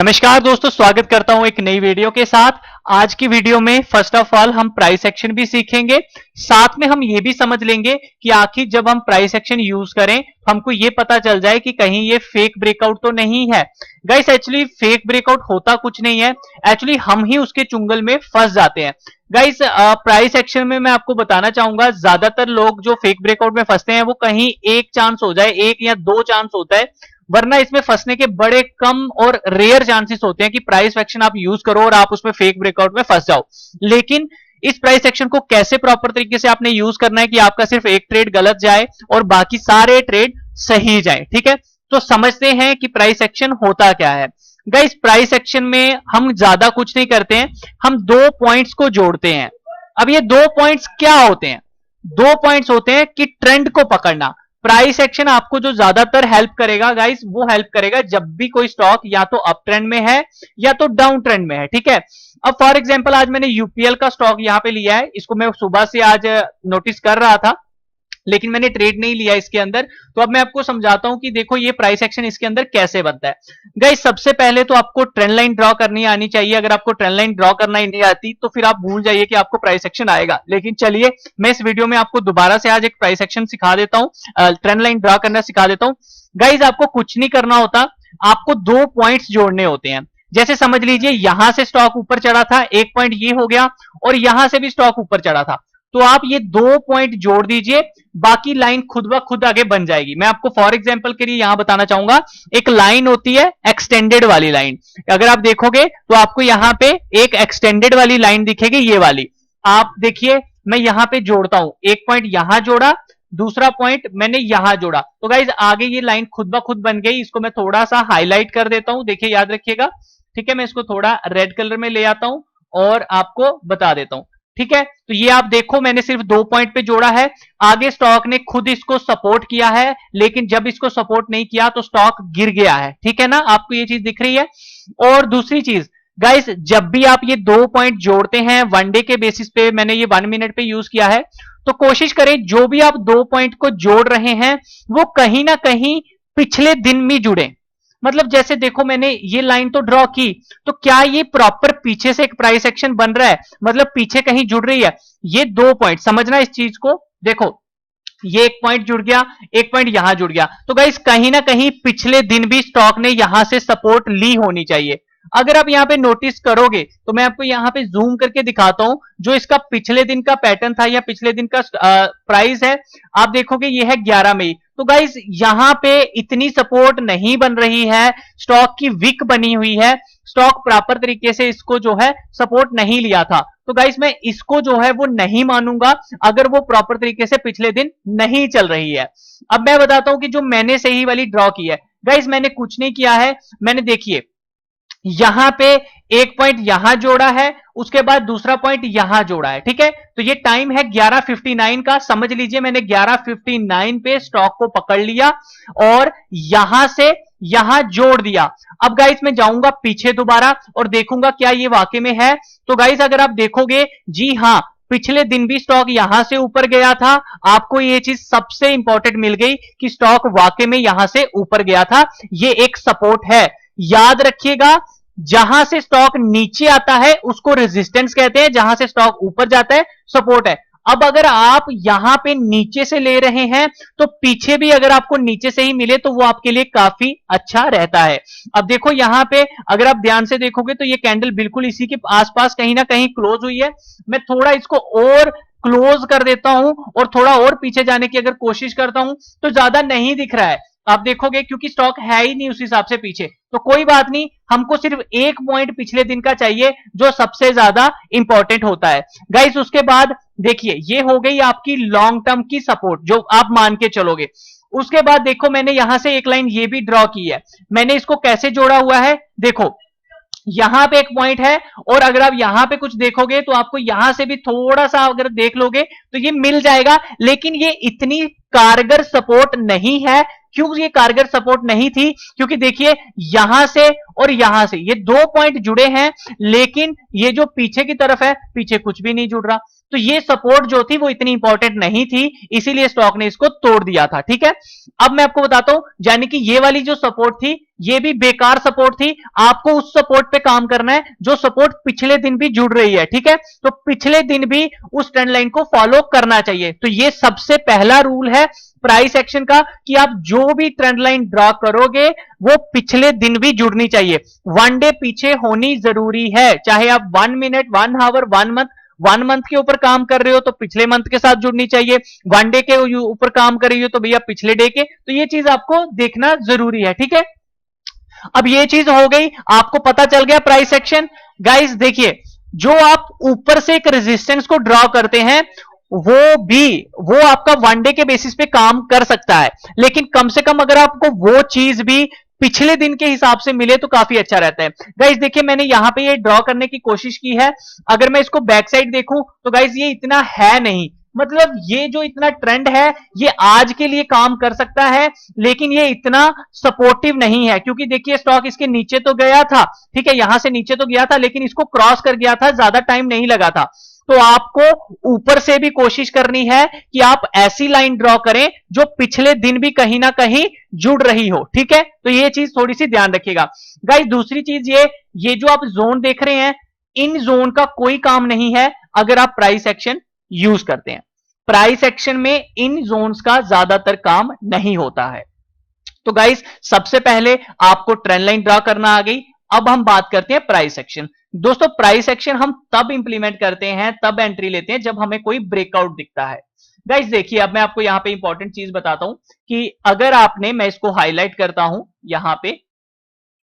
नमस्कार दोस्तों, स्वागत करता हूं एक नई वीडियो के साथ। आज की वीडियो में फर्स्ट ऑफ ऑल हम प्राइस एक्शन भी सीखेंगे, साथ में हम ये भी समझ लेंगे कि आखिर जब हम प्राइस एक्शन यूज करें हमको ये पता चल जाए कि कहीं ये फेक ब्रेकआउट तो नहीं है। गाइस एक्चुअली फेक ब्रेकआउट होता कुछ नहीं है, एक्चुअली हम ही उसके चुंगल में फंस जाते हैं। गाइस प्राइस एक्शन में मैं आपको बताना चाहूंगा, ज्यादातर लोग जो फेक ब्रेकआउट में फंसते हैं वो कहीं एक चांस हो जाए, एक या दो चांस होता है, वरना इसमें फंसने के बड़े कम और रेयर चांसेस होते हैं कि प्राइस एक्शन आप यूज करो और आप उसमें फेक ब्रेकआउट में फंस जाओ। लेकिन इस प्राइस एक्शन को कैसे प्रॉपर तरीके से आपने यूज करना है कि आपका सिर्फ एक ट्रेड गलत जाए और बाकी सारे ट्रेड सही जाए। ठीक है, तो समझते हैं कि प्राइस एक्शन होता क्या है। गाइस प्राइस एक्शन में हम ज्यादा कुछ नहीं करते हैं, हम दो पॉइंट्स को जोड़ते हैं। अब ये दो पॉइंट्स क्या होते हैं? दो पॉइंट्स होते हैं कि ट्रेंड को पकड़ना। प्राइस एक्शन आपको जो ज्यादातर हेल्प करेगा गाइस, वो हेल्प करेगा जब भी कोई स्टॉक या तो अप ट्रेंड में है या तो डाउन ट्रेंड में है। ठीक है, अब फॉर एग्जांपल आज मैंने यूपीएल का स्टॉक यहां पे लिया है, इसको मैं सुबह से आज नोटिस कर रहा था लेकिन मैंने ट्रेड नहीं लिया इसके अंदर। तो अब मैं आपको समझाता हूं कि देखो ये प्राइस एक्शन इसके अंदर कैसे बनता है। गाइस सबसे पहले तो आपको ट्रेंड लाइन ड्रॉ करनी आनी चाहिए। अगर आपको ट्रेंड लाइन ड्रॉ करना ही नहीं आती तो फिर आप भूल जाइए कि आपको प्राइस एक्शन आएगा। लेकिन चलिए मैं इस वीडियो में आपको दोबारा से आज एक प्राइस एक्शन सिखा देता हूं, ट्रेंड लाइन ड्रॉ करना सिखा देता हूं। गाइस आपको कुछ नहीं करना होता, आपको दो पॉइंट्स जोड़ने होते हैं। जैसे समझ लीजिए यहां से स्टॉक ऊपर चढ़ा था, एक पॉइंट ये हो गया, और यहां से भी स्टॉक ऊपर चढ़ा था, तो आप ये दो पॉइंट जोड़ दीजिए, बाकी लाइन खुद ब खुद आगे बन जाएगी। मैं आपको फॉर एग्जांपल के लिए यहां बताना चाहूंगा, एक लाइन होती है एक्सटेंडेड वाली लाइन। अगर आप देखोगे तो आपको यहां पे एक एक्सटेंडेड वाली लाइन दिखेगी, ये वाली। आप देखिए मैं यहां पे जोड़ता हूं, एक पॉइंट यहां जोड़ा, दूसरा पॉइंट मैंने यहां जोड़ा, तो गाइज आगे ये लाइन खुद ब खुद बन गई। इसको मैं थोड़ा सा हाईलाइट कर देता हूं, देखिए याद रखिएगा। ठीक है, मैं इसको थोड़ा रेड कलर में ले आता हूं और आपको बता देता हूं। ठीक है, तो ये आप देखो मैंने सिर्फ दो पॉइंट पे जोड़ा है, आगे स्टॉक ने खुद इसको सपोर्ट किया है, लेकिन जब इसको सपोर्ट नहीं किया तो स्टॉक गिर गया है। ठीक है ना, आपको ये चीज दिख रही है। और दूसरी चीज गाइस, जब भी आप ये दो पॉइंट जोड़ते हैं वनडे के बेसिस पे, मैंने ये 1 मिनट पे यूज किया है, तो कोशिश करें जो भी आप दो पॉइंट को जोड़ रहे हैं वो कहीं ना कहीं पिछले दिन में जुड़े। मतलब जैसे देखो मैंने ये लाइन तो ड्रॉ की, तो क्या ये प्रॉपर पीछे से एक प्राइस एक्शन बन रहा है, मतलब पीछे कहीं जुड़ रही है? ये दो पॉइंट समझना इस चीज को। देखो ये एक पॉइंट जुड़ गया, एक पॉइंट यहां जुड़ गया, तो गाइस कहीं ना कहीं पिछले दिन भी स्टॉक ने यहां से सपोर्ट ली होनी चाहिए। अगर आप यहां पे नोटिस करोगे तो मैं आपको यहां पे जूम करके दिखाता हूं, जो इसका पिछले दिन का पैटर्न था या पिछले दिन का प्राइस है, आप देखोगे ये है 11 मई। तो गाइस यहां पे इतनी सपोर्ट नहीं बन रही है, स्टॉक की विक बनी हुई है, स्टॉक प्रॉपर तरीके से इसको जो है सपोर्ट नहीं लिया था। तो गाइस मैं इसको जो है वो नहीं मानूंगा अगर वो प्रॉपर तरीके से पिछले दिन नहीं चल रही है। अब मैं बताता हूं कि जो मैंने सही वाली ड्रॉ की है। गाइस मैंने कुछ नहीं किया है, मैंने देखिए यहां पे एक पॉइंट यहां जोड़ा है, उसके बाद दूसरा पॉइंट यहां जोड़ा है। ठीक है, तो ये टाइम है 11:59 का, समझ लीजिए मैंने 11:59 पे स्टॉक को पकड़ लिया और यहां से यहां जोड़ दिया। अब गाइस मैं जाऊंगा पीछे दोबारा और देखूंगा क्या ये वाकई में है। तो गाइस अगर आप देखोगे, जी हां, पिछले दिन भी स्टॉक यहां से ऊपर गया था। आपको ये चीज सबसे इंपॉर्टेंट मिल गई कि स्टॉक वाकई में यहां से ऊपर गया था, ये एक सपोर्ट है। याद रखिएगा, जहां से स्टॉक नीचे आता है उसको रेजिस्टेंस कहते हैं, जहां से स्टॉक ऊपर जाता है सपोर्ट है। अब अगर आप यहां पे नीचे से ले रहे हैं तो पीछे भी अगर आपको नीचे से ही मिले तो वो आपके लिए काफी अच्छा रहता है। अब देखो यहां पे अगर आप ध्यान से देखोगे तो ये कैंडल बिल्कुल इसी के आसपास कहीं ना कहीं क्लोज हुई है। मैं थोड़ा इसको और क्लोज कर देता हूं और थोड़ा और पीछे जाने की अगर कोशिश करता हूं तो ज्यादा नहीं दिख रहा है, आप देखोगे, क्योंकि स्टॉक है ही नहीं उस हिसाब से पीछे। तो कोई बात नहीं, हमको सिर्फ एक पॉइंट पिछले दिन का चाहिए जो सबसे ज्यादा इंपॉर्टेंट होता है। गाइस उसके बाद देखिए ये हो गई आपकी लॉन्ग टर्म की सपोर्ट जो आप मान के चलोगे। उसके बाद देखो मैंने यहां से एक लाइन ये भी ड्रॉ की है, मैंने इसको कैसे जोड़ा हुआ है, देखो यहां पे एक पॉइंट है और अगर आप यहां पे कुछ देखोगे तो आपको यहां से भी थोड़ा सा अगर देख लोगे तो ये मिल जाएगा, लेकिन ये इतनी कारगर सपोर्ट नहीं है। क्यों ये कारगर सपोर्ट नहीं थी? क्योंकि देखिए यहां से और यहां से ये दो पॉइंट जुड़े हैं, लेकिन ये जो पीछे की तरफ है, पीछे कुछ भी नहीं जुड़ रहा। तो ये सपोर्ट जो थी वो इतनी इंपॉर्टेंट नहीं थी, इसीलिए स्टॉक ने इसको तोड़ दिया था। ठीक है, अब मैं आपको बताता हूं, यानी कि ये वाली जो सपोर्ट थी ये भी बेकार सपोर्ट थी। आपको उस सपोर्ट पे काम करना है जो सपोर्ट पिछले दिन भी जुड़ रही है। ठीक है, तो पिछले दिन भी उस ट्रेंड लाइन को फॉलो करना चाहिए। तो ये सबसे पहला रूल है प्राइस एक्शन का कि आप जो भी ट्रेंड लाइन ड्रॉ करोगे वो पिछले दिन भी जुड़नी चाहिए, वन डे पीछे होनी जरूरी है। चाहे आप 1 मिनट, 1 आवर, 1 मंथ के ऊपर काम कर रहे हो तो पिछले मंथ के साथ जुड़नी चाहिए, 1 डे के ऊपर काम कर रही हो तो भैया पिछले डे के। तो ये चीज आपको देखना जरूरी है। ठीक है, अब ये चीज हो गई, आपको पता चल गया प्राइस एक्शन। गाइस देखिए, जो आप ऊपर से एक रेजिस्टेंस को ड्रॉ करते हैं वो आपका 1 डे के बेसिस पे काम कर सकता है, लेकिन कम से कम अगर आपको वो चीज भी पिछले दिन के हिसाब से मिले तो काफी अच्छा रहता है। गाइस देखिए, मैंने यहां पे ये ड्रॉ करने की कोशिश की है, अगर मैं इसको बैक साइड देखूं तो गाइस ये इतना है नहीं, मतलब ये जो इतना ट्रेंड है ये आज के लिए काम कर सकता है, लेकिन ये इतना सपोर्टिव नहीं है, क्योंकि देखिए स्टॉक इसके नीचे तो गया था, ठीक है, यहां से नीचे तो गया था, लेकिन इसको क्रॉस कर गया था, ज्यादा टाइम नहीं लगा था। तो आपको ऊपर से भी कोशिश करनी है कि आप ऐसी लाइन ड्रॉ करें जो पिछले दिन भी कहीं ना कहीं जुड़ रही हो। ठीक है, तो ये चीज थोड़ी सी ध्यान रखिएगा। गाइस दूसरी चीज ये जो आप जोन देख रहे हैं, इन जोन का कोई काम नहीं है अगर आप प्राइस एक्शन यूज करते हैं। प्राइस एक्शन में इन जोन्स का ज्यादातर काम नहीं होता है। तो गाइस सबसे पहले आपको ट्रेंड लाइन ड्रॉ करना आ गई। अब हम बात करते हैं प्राइस एक्शन। दोस्तों प्राइस एक्शन हम तब इंप्लीमेंट करते हैं, तब एंट्री लेते हैं जब हमें कोई ब्रेकआउट दिखता है। गाइस देखिए, अब मैं आपको यहां पे इंपॉर्टेंट चीज बताता हूं कि अगर आपने, मैं इसको हाईलाइट करता हूं यहां पे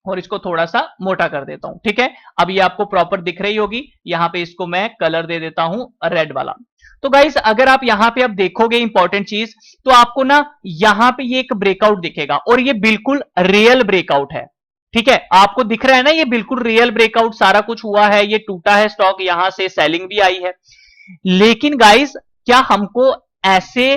और इसको थोड़ा सा मोटा कर देता हूं। ठीक है, अब ये आपको प्रॉपर दिख रही होगी, यहां पे इसको मैं कलर दे देता हूं रेड वाला। तो गाइस अगर आप यहां पे अब देखोगे इंपॉर्टेंट चीज, तो आपको ना यहां पे ये एक ब्रेकआउट दिखेगा और ये बिल्कुल रियल ब्रेकआउट है। ठीक है, आपको दिख रहा है ना, ये बिल्कुल रियल ब्रेकआउट, सारा कुछ हुआ है, ये टूटा है स्टॉक, यहां से सेलिंग भी आई है। लेकिन गाइस क्या हमको ऐसे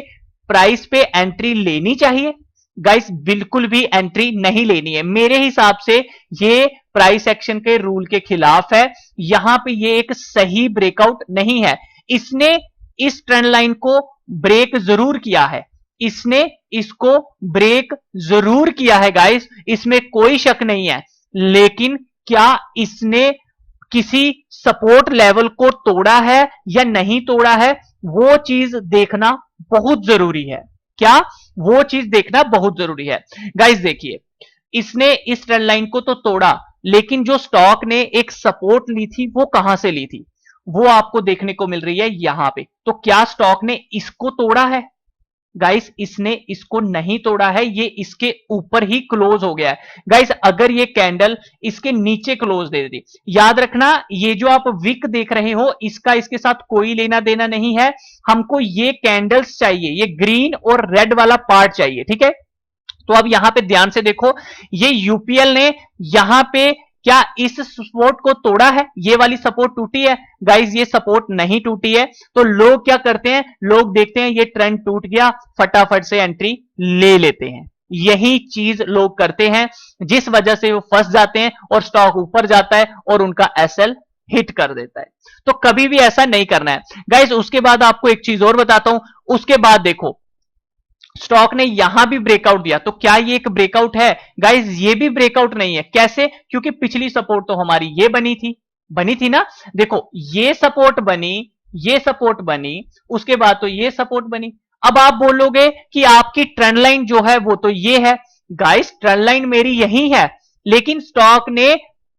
प्राइस पे एंट्री लेनी चाहिए? गाइस बिल्कुल भी एंट्री नहीं लेनी है, मेरे हिसाब से ये प्राइस एक्शन के रूल के खिलाफ है। यहां पे ये एक सही ब्रेकआउट नहीं है। इसने इस ट्रेंड लाइन को ब्रेक जरूर किया है, इसने इसको ब्रेक जरूर किया है गाइस, इसमें कोई शक नहीं है, लेकिन क्या इसने किसी सपोर्ट लेवल को तोड़ा है या नहीं तोड़ा है, वो चीज देखना बहुत जरूरी है। क्या? वो चीज देखना बहुत जरूरी है। गाइस देखिए, इसने इस ट्रेंड लाइन को तो तोड़ा, लेकिन जो स्टॉक ने एक सपोर्ट ली थी वो कहां से ली थी, वो आपको देखने को मिल रही है यहां पे। तो क्या स्टॉक ने इसको तोड़ा है? गाइस इसने इसको नहीं तोड़ा है, ये इसके ऊपर ही क्लोज हो गया है। गाइस अगर ये कैंडल इसके नीचे क्लोज दे दी, याद रखना ये जो आप विक देख रहे हो इसका इसके साथ कोई लेना देना नहीं है, हमको ये कैंडल्स चाहिए, ये ग्रीन और रेड वाला पार्ट चाहिए। ठीक है, तो अब यहां पे ध्यान से देखो, ये यूपीएल ने यहां पे क्या इस सपोर्ट को तोड़ा है? ये वाली सपोर्ट टूटी है? गाइस ये सपोर्ट नहीं टूटी है। तो लोग क्या करते हैं, लोग देखते हैं ये ट्रेंड टूट गया, फटाफट से एंट्री ले लेते हैं। यही चीज लोग करते हैं, जिस वजह से वो फंस जाते हैं और स्टॉक ऊपर जाता है और उनका एसएल हिट कर देता है। तो कभी भी ऐसा नहीं करना है गाइस। उसके बाद आपको एक चीज और बताता हूं, उसके बाद देखो स्टॉक ने यहां भी ब्रेकआउट दिया, तो क्या ये एक ब्रेकआउट है? गाइस ये भी ब्रेकआउट नहीं है। कैसे? क्योंकि पिछली सपोर्ट तो हमारी ये बनी थी ना। देखो ये सपोर्ट बनी, ये सपोर्ट बनी, उसके बाद तो ये सपोर्ट बनी। अब आप बोलोगे कि आपकी ट्रेंड लाइन जो है वो तो ये है। गाइस ट्रेंड लाइन मेरी यही है, लेकिन स्टॉक ने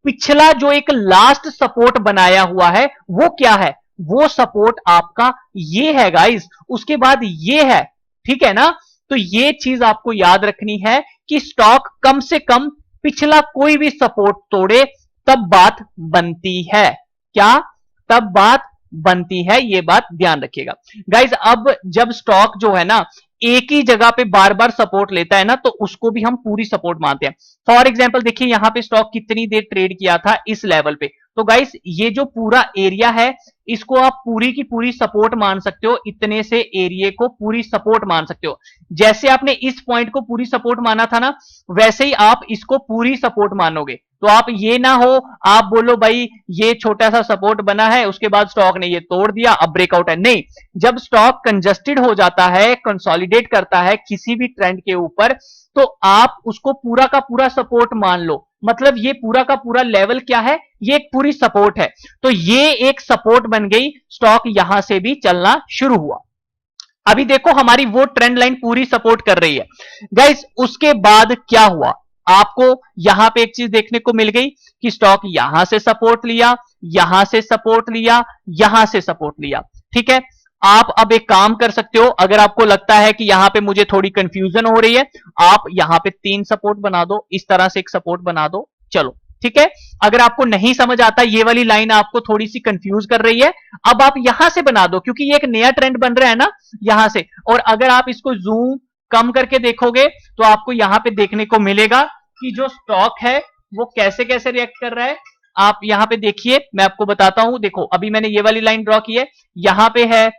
पिछला जो एक लास्ट सपोर्ट बनाया हुआ है वो क्या है? वो सपोर्ट आपका ये है गाइस, उसके बाद ये है। ठीक है ना? तो ये चीज आपको याद रखनी है कि स्टॉक कम से कम पिछला कोई भी सपोर्ट तोड़े तब बात बनती है। क्या? तब बात बनती है, ये बात ध्यान रखिएगा गाइस। अब जब स्टॉक जो है ना एक ही जगह पे बार बार सपोर्ट लेता है ना, तो उसको भी हम पूरी सपोर्ट मानते हैं। फॉर एग्जांपल देखिए यहां पे स्टॉक कितनी देर ट्रेड किया था इस लेवल पे, तो गाइस ये जो पूरा एरिया है इसको आप पूरी की पूरी सपोर्ट मान सकते हो, इतने से एरिया को पूरी सपोर्ट मान सकते हो। जैसे आपने इस पॉइंट को पूरी सपोर्ट माना था ना, वैसे ही आप इसको पूरी सपोर्ट मानोगे। तो आप ये ना हो आप बोलो भाई ये छोटा सा सपोर्ट बना है उसके बाद स्टॉक ने ये तोड़ दिया अब ब्रेकआउट है, नहीं। जब स्टॉक कंजस्टेड हो जाता है, कंसोलिडेट करता है किसी भी ट्रेंड के ऊपर, तो आप उसको पूरा का पूरा सपोर्ट मान लो। मतलब ये पूरा का पूरा लेवल क्या है, ये एक पूरी सपोर्ट है। तो ये एक सपोर्ट बन गई, स्टॉक यहां से भी चलना शुरू हुआ। अभी देखो हमारी वो ट्रेंड लाइन पूरी सपोर्ट कर रही है गाइस। उसके बाद क्या हुआ, आपको यहां पे एक चीज देखने को मिल गई कि स्टॉक यहां से सपोर्ट लिया, यहां से सपोर्ट लिया, यहां से सपोर्ट लिया। ठीक है, आप अब एक काम कर सकते हो, अगर आपको लगता है कि यहां पे मुझे थोड़ी कंफ्यूजन हो रही है, आप यहां पे 3 सपोर्ट बना दो, इस तरह से एक सपोर्ट बना दो, चलो ठीक है। अगर आपको नहीं समझ आता, ये वाली लाइन आपको थोड़ी सी कंफ्यूज कर रही है, अब आप यहां से बना दो क्योंकि ये एक नया ट्रेंड बन रहा है ना यहां से। और अगर आप इसको जूम कम करके देखोगे तो आपको यहां पे देखने को मिलेगा कि जो स्टॉक है वो कैसे कैसे रिएक्ट कर रहा है। आप यहां पे देखिए, मैं आपको बताता हूं। देखो अभी मैंने ये वाली लाइन ड्रॉ की है, यहां पे है,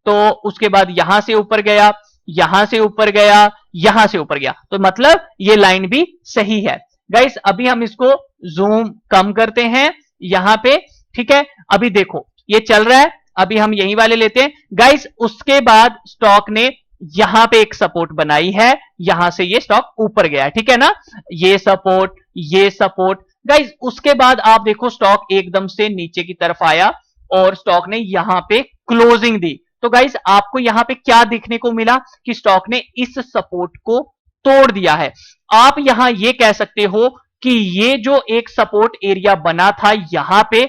तो उसके बाद यहां से ऊपर गया, यहां से ऊपर गया, यहां से ऊपर गया, तो मतलब ये लाइन भी सही है गाइस। अभी हम इसको जूम कम करते हैं यहां पे, ठीक है। अभी देखो ये चल रहा है, अभी हम यही वाले लेते हैं गाइस। उसके बाद स्टॉक ने यहां पे एक सपोर्ट बनाई है, यहां से ये स्टॉक ऊपर गया है, ठीक है ना। ये सपोर्ट गाइस। उसके बाद आप देखो स्टॉक एकदम से नीचे की तरफ आया और स्टॉक ने यहां पे क्लोजिंग दी। तो गाइस आपको यहां पे क्या देखने को मिला कि स्टॉक ने इस सपोर्ट को तोड़ दिया है। आप यहां ये कह सकते हो कि ये जो एक सपोर्ट एरिया बना था यहां पे,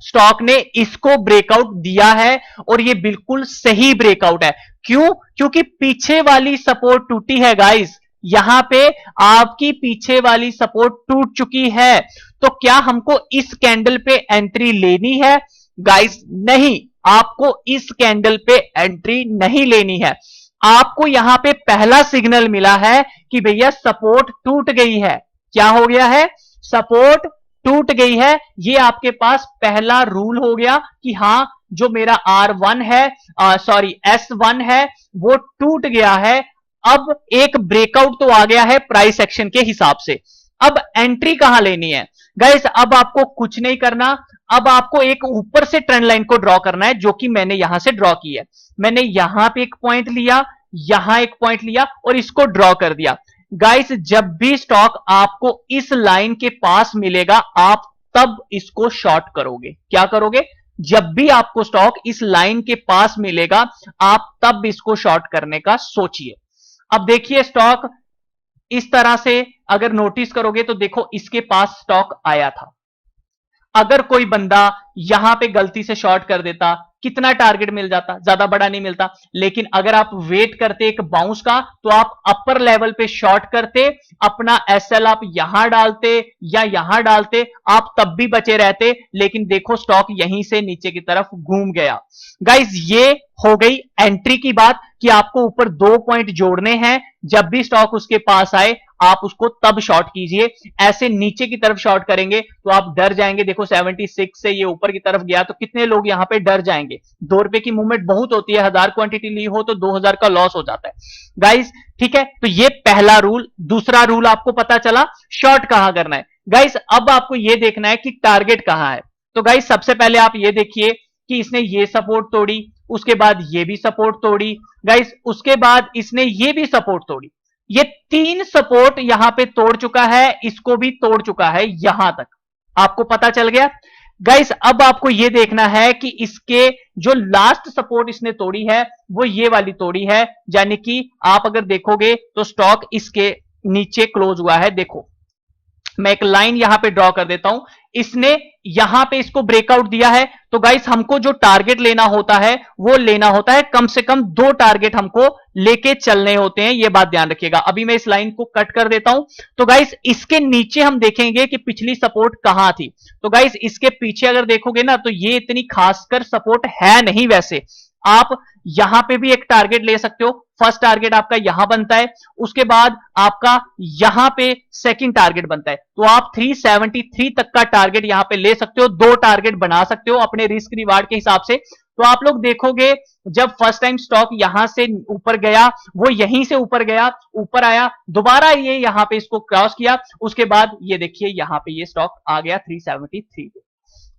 स्टॉक ने इसको ब्रेकआउट दिया है और ये बिल्कुल सही ब्रेकआउट है। क्यों? क्योंकि पीछे वाली सपोर्ट टूटी है गाइस, यहां पे आपकी पीछे वाली सपोर्ट टूट चुकी है। तो क्या हमको इस कैंडल पे एंट्री लेनी है गाइस? नहीं, आपको इस कैंडल पे एंट्री नहीं लेनी है। आपको यहां पे पहला सिग्नल मिला है कि भैया सपोर्ट टूट गई है। क्या हो गया है? सपोर्ट टूट गई है। ये आपके पास पहला रूल हो गया कि हां जो मेरा R1 है, सॉरी S1 है, वो टूट गया है। अब एक ब्रेकआउट तो आ गया है प्राइस एक्शन के हिसाब से। अब एंट्री कहां लेनी है गाइस? अब आपको कुछ नहीं करना, अब आपको एक ऊपर से ट्रेंड लाइन को ड्रॉ करना है, जो कि मैंने यहां से ड्रॉ की है। मैंने यहां पे एक पॉइंट लिया, यहां एक पॉइंट लिया और इसको ड्रॉ कर दिया। गाइस जब भी स्टॉक आपको इस लाइन के पास मिलेगा, आप तब इसको शॉर्ट करोगे। क्या करोगे? जब भी आपको स्टॉक इस लाइन के पास मिलेगा, आप तब इसको शॉर्ट करने का सोचिए। अब देखिए स्टॉक इस तरह से अगर नोटिस करोगे तो देखो इसके पास स्टॉक आया था। अगर कोई बंदा यहां पे गलती से शॉर्ट कर देता, कितना टारगेट मिल जाता? ज्यादा बड़ा नहीं मिलता। लेकिन अगर आप वेट करते एक बाउंस का, तो आप अपर लेवल पे शॉर्ट करते, अपना एसएल आप यहां डालते या यहां डालते, आप तब भी बचे रहते। लेकिन देखो स्टॉक यहीं से नीचे की तरफ घूम गया। गाइस ये हो गई एंट्री की बात कि आपको ऊपर 2 पॉइंट जोड़ने हैं। जब भी स्टॉक उसके पास आए, आप उसको तब शॉर्ट कीजिए। ऐसे नीचे की तरफ शॉर्ट करेंगे तो आप डर जाएंगे। देखो 76 से ये ऊपर की तरफ गया, तो कितने लोग यहां पे डर जाएंगे। 2 रुपए की मूवमेंट बहुत होती है, 1000 क्वांटिटी ली हो तो 2000 का लॉस हो जाता है गाइस, ठीक है। तो ये पहला रूल। दूसरा रूल आपको पता चला शॉर्ट कहां करना है गाइस। अब आपको ये देखना है कि टारगेट कहां है। तो गाइस सबसे पहले आप ये देखिए कि इसने ये सपोर्ट तोड़ी, उसके बाद ये भी सपोर्ट तोड़ी गाइस, उसके बाद इसने ये भी सपोर्ट तोड़ी। ये 3 सपोर्ट यहां पे तोड़ चुका है, इसको भी तोड़ चुका है यहां तक। आपको पता चल गया गाइस। अब आपको यह देखना है कि इसके जो लास्ट सपोर्ट इसने तोड़ी है वो ये वाली तोड़ी है। यानी कि आप अगर देखोगे तो स्टॉक इसके नीचे क्लोज हुआ है। देखो मैं एक लाइन यहां पे ड्रॉ कर देता हूं, इसने यहां पे इसको ब्रेकआउट दिया है। तो गाइस हमको जो टारगेट लेना होता है वो लेना होता है, कम से कम 2 टारगेट हमको लेके चलने होते हैं, ये बात ध्यान रखिएगा। अभी मैं इस लाइन को कट कर देता हूं। तो गाइस इसके नीचे हम देखेंगे कि पिछली सपोर्ट कहां थी। तो गाइस इसके पीछे अगर देखोगे ना, तो ये इतनी खासकर सपोर्ट है नहीं। वैसे आप यहां पे भी एक टारगेट ले सकते हो। फर्स्ट टारगेट आपका यहां बनता है, उसके बाद आपका यहां पे सेकंड टारगेट बनता है। तो आप 373 तक का टारगेट यहां पे ले सकते हो, 2 टारगेट बना सकते हो अपने रिस्क रिवार्ड के हिसाब से। तो आप लोग देखोगे जब फर्स्ट टाइम स्टॉक यहां से ऊपर गया, वो यहीं से ऊपर गया, ऊपर आया, दोबारा ये यहां पे इसको क्रॉस किया, उसके बाद ये देखिए यहां पे ये स्टॉक आ गया 373 पे।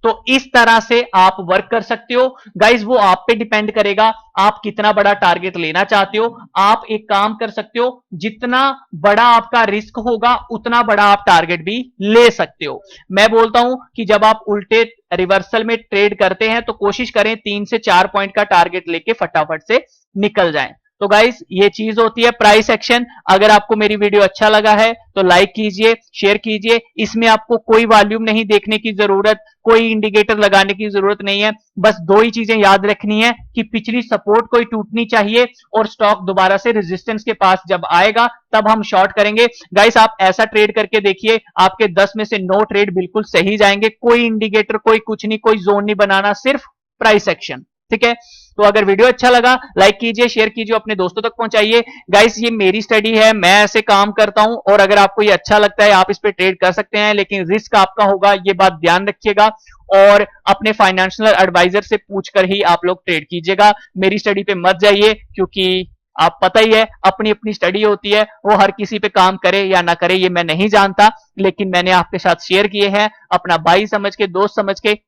तो इस तरह से आप वर्क कर सकते हो गाइज, वो आप पे डिपेंड करेगा आप कितना बड़ा टारगेट लेना चाहते हो। आप एक काम कर सकते हो, जितना बड़ा आपका रिस्क होगा उतना बड़ा आप टारगेट भी ले सकते हो। मैं बोलता हूं कि जब आप उल्टे रिवर्सल में ट्रेड करते हैं तो कोशिश करें 3 से 4 पॉइंट का टारगेट लेके फटाफट से निकल जाएं। तो गाइस ये चीज होती है प्राइस एक्शन। अगर आपको मेरी वीडियो अच्छा लगा है तो लाइक कीजिए, शेयर कीजिए। इसमें आपको कोई वॉल्यूम नहीं देखने की जरूरत, कोई इंडिकेटर लगाने की जरूरत नहीं है। बस दो ही चीजें याद रखनी है कि पिछली सपोर्ट कोई टूटनी चाहिए और स्टॉक दोबारा से रेजिस्टेंस के पास जब आएगा तब हम शॉर्ट करेंगे। गाइस आप ऐसा ट्रेड करके देखिए, आपके 10 में से 9 ट्रेड बिल्कुल सही जाएंगे। कोई इंडिकेटर, कोई कुछ नहीं, कोई जोन नहीं बनाना, सिर्फ प्राइस एक्शन। ठीक है, तो अगर वीडियो अच्छा लगा लाइक कीजिए, शेयर कीजिए, अपने दोस्तों तक पहुंचाइए। गाइस ये मेरी स्टडी है, मैं ऐसे काम करता हूं और अगर आपको ये अच्छा लगता है आप इस पे ट्रेड कर सकते हैं, लेकिन रिस्क आपका होगा, ये बात ध्यान रखिएगा। और अपने फाइनेंशियल एडवाइजर से पूछकर ही आप लोग ट्रेड कीजिएगा, मेरी स्टडी पे मत जाइए, क्योंकि आप पता ही है अपनी अपनी स्टडी होती है, वो हर किसी पे काम करे या ना करे ये मैं नहीं जानता, लेकिन मैंने आपके साथ शेयर किए हैं अपना भाई समझ के, दोस्त समझ के।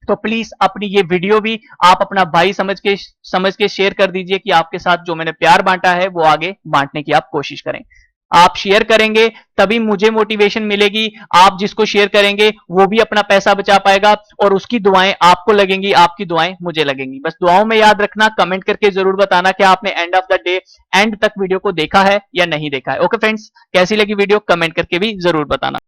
तो प्लीज अपनी ये वीडियो भी आप अपना भाई समझ के शेयर कर दीजिए कि आपके साथ जो मैंने प्यार बांटा है वो आगे बांटने की आप कोशिश करें। आप शेयर करेंगे तभी मुझे मोटिवेशन मिलेगी, आप जिसको शेयर करेंगे वो भी अपना पैसा बचा पाएगा और उसकी दुआएं आपको लगेंगी, आपकी दुआएं मुझे लगेंगी। बस दुआओं में याद रखना, कमेंट करके जरूर बताना कि आपने end of the day and तक वीडियो को देखा है या नहीं देखा है। ओके फ्रेंड्स, कैसी लगी वीडियो कमेंट करके भी जरूर बताना।